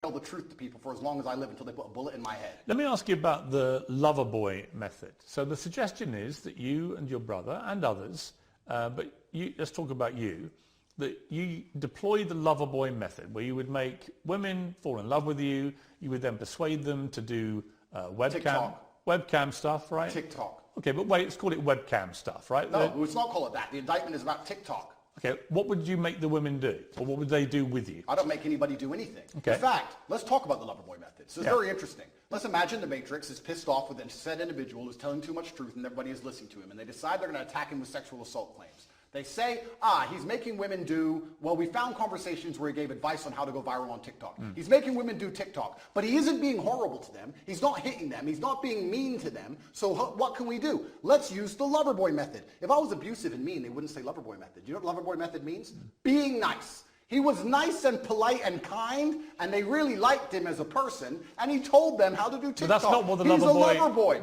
tell the truth to people for as long as I live until they put a bullet in my head. Let me ask you about the lover boy method. So the suggestion is that you and your brother and others, let's talk about you, that you deploy the lover boy method where you would make women fall in love with you. You would then persuade them to do webcam stuff, right? TikTok. Okay, but wait, let's call it webcam stuff, right? No, let's not call it that. The indictment is about TikTok. Okay, what would you make the women do? Or what would they do with you? I don't make anybody do anything. Okay. In fact, let's talk about the lover boy method. This is very interesting. Let's imagine the Matrix is pissed off with a said individual who's telling too much truth and everybody is listening to him, and they decide they're going to attack him with sexual assault claims. They say, he's making women we found conversations where he gave advice on how to go viral on TikTok. He's making women do TikTok, but he isn't being horrible to them. He's not hitting them. He's not being mean to them. So what can we do? Let's use the lover boy method. If I was abusive and mean, they wouldn't say lover boy method. You know what lover boy method means? Being nice. He was nice and polite and kind, and they really liked him as a person, and he told them how to do TikTok. But that's not what the lover boy... He's a lover boy.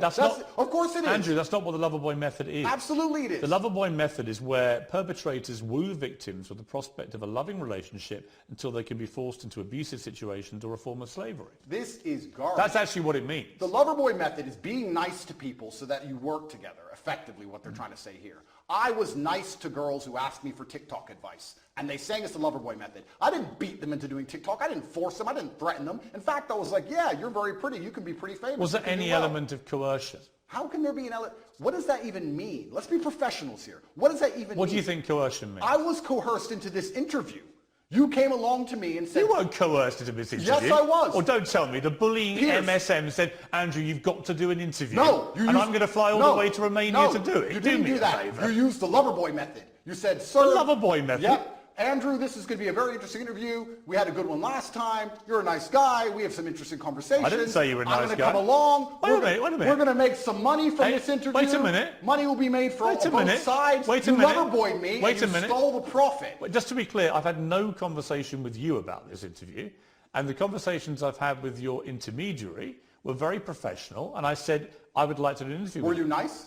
Of course it is. Andrew, that's not what the lover boy method is. Absolutely it is. The lover boy method is where perpetrators woo victims with the prospect of a loving relationship until they can be forced into abusive situations or a form of slavery. This is garbage. That's actually what it means. The lover boy method is being nice to people so that you work together, effectively what they're trying to say here. I was nice to girls who asked me for TikTok advice, and they sang it's the lover boy method. I didn't beat them into doing TikTok. I didn't force them. I didn't threaten them. In fact, I was like, yeah, you're very pretty. You can be pretty famous. Was there any element of coercion? How can there be an element? What does that even mean? Let's be professionals here. What does that even mean? What do you think coercion means? I was coerced into this interview. You came along to me and said... You weren't coerced into this interview. Yes, I was. Or don't tell me. The bullying Piers. MSM said, Andrew, you've got to do an interview. No. I'm going to fly all the way to Romania to do it. You didn't do that. You used the lover boy method. You said, sir... The lover boy method? Yep. Andrew, this is going to be a very interesting interview. We had a good one last time. You're a nice guy. We have some interesting conversations. I didn't say you were a nice guy. I'm going to come along. Wait a minute. We're going to make some money from this interview. Wait a minute. Money will be made from both sides. Wait a minute. You lover boyed me and you stole the profit. Just to be clear, I've had no conversation with you about this interview. And the conversations I've had with your intermediary were very professional. And I said, I would like to do an interview with you. Were you nice?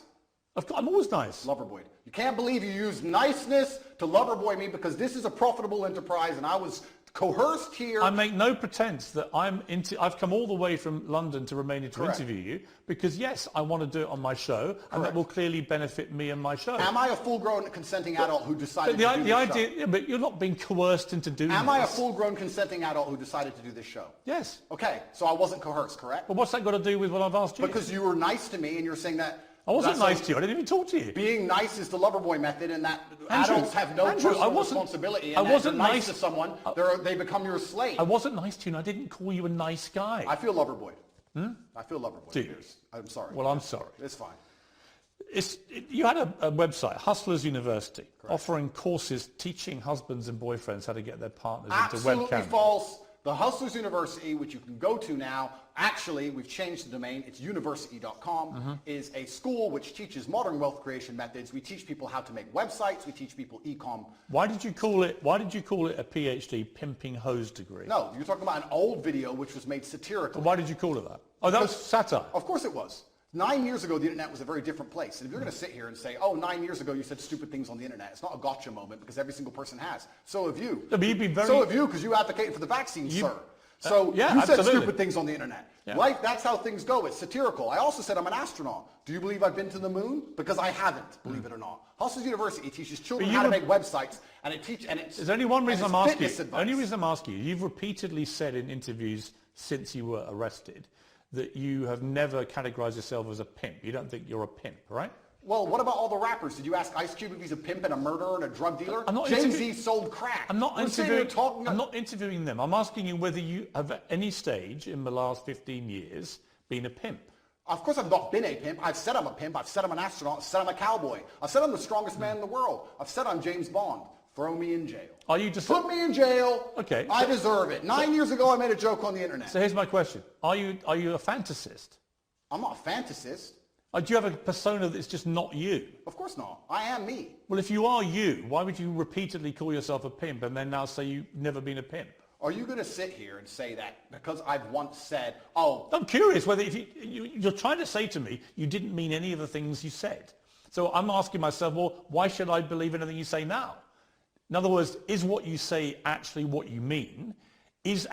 I'm always nice. Loverboy. You can't believe you used niceness to loverboy me because this is a profitable enterprise and I was coerced here. I make no pretense that I've come all the way from London to Romania to interview you because, yes, I want to do it on my show and that will clearly benefit me and my show. Am I a full-grown consenting adult who decided to do this show? Yeah, but you're not being coerced into doing this. Am I a full-grown consenting adult who decided to do this show? Yes. Okay, so I wasn't coerced, correct? But what's that got to do with what I've asked you? Because you were nice to me and you're saying that... I wasn't nice to you. I didn't even talk to you. Being nice is the loverboy method, and that adults have no personal responsibility. And I wasn't nice to someone; they become your slave. I wasn't nice to you, and I didn't call you a nice guy. I feel loverboy. I feel loverboy. Do you? I'm sorry. Well, I'm sorry. It's fine. You had a website, Hustlers University, offering courses teaching husbands and boyfriends how to get their partners into webcam. Absolutely false. The Hustlers University, which you can go to now, actually, we've changed the domain, it's university.com, is a school which teaches modern wealth creation methods. We teach people how to make websites. We teach people e-com. Why did you call it a PhD, pimping hose degree? No, you're talking about an old video which was made satirically. Why did you call it that? Oh, that was satire. Of course it was. 9 years ago, the internet was a very different place. And if you're going to sit here and say, oh, 9 years ago, you said stupid things on the internet, it's not a gotcha moment because every single person has. So have you. No, but you'd be very... So have you because you advocated for the vaccine, sir. So you said stupid things on the internet. Yeah. Life, that's how things go. It's satirical. I also said I'm an astronaut. Do you believe I've been to the moon? Because I haven't, believe it or not. Hustlers University teaches children how to make websites, and there's only one reason I'm asking you. Only reason I'm asking you. You've repeatedly said in interviews since you were arrested that you have never categorized yourself as a pimp. You don't think you're a pimp, right? Well, what about all the rappers? Did you ask Ice Cube if he's a pimp and a murderer and a drug dealer? Jay-Z sold crack. I'm not interviewing them. I'm asking you whether you have at any stage in the last 15 years been a pimp. Of course I've not been a pimp. I've said I'm a pimp. I've said I'm an astronaut. I've said I'm a cowboy. I've said I'm the strongest man in the world. I've said I'm James Bond. Throw me in jail. Put me in jail. Okay. I deserve it. 9 years ago, I made a joke on the internet. So here's my question. Are you a fantasist? I'm not a fantasist. Do you have a persona that's just not you? Of course not. I am me. Well, if you are you, why would you repeatedly call yourself a pimp and then now say you've never been a pimp? Are you going to sit here and say that because I've once said, oh... I'm curious whether you're trying to say to me you didn't mean any of the things you said. So I'm asking myself, well, why should I believe anything you say now? In other words, is what you say actually what you mean? Is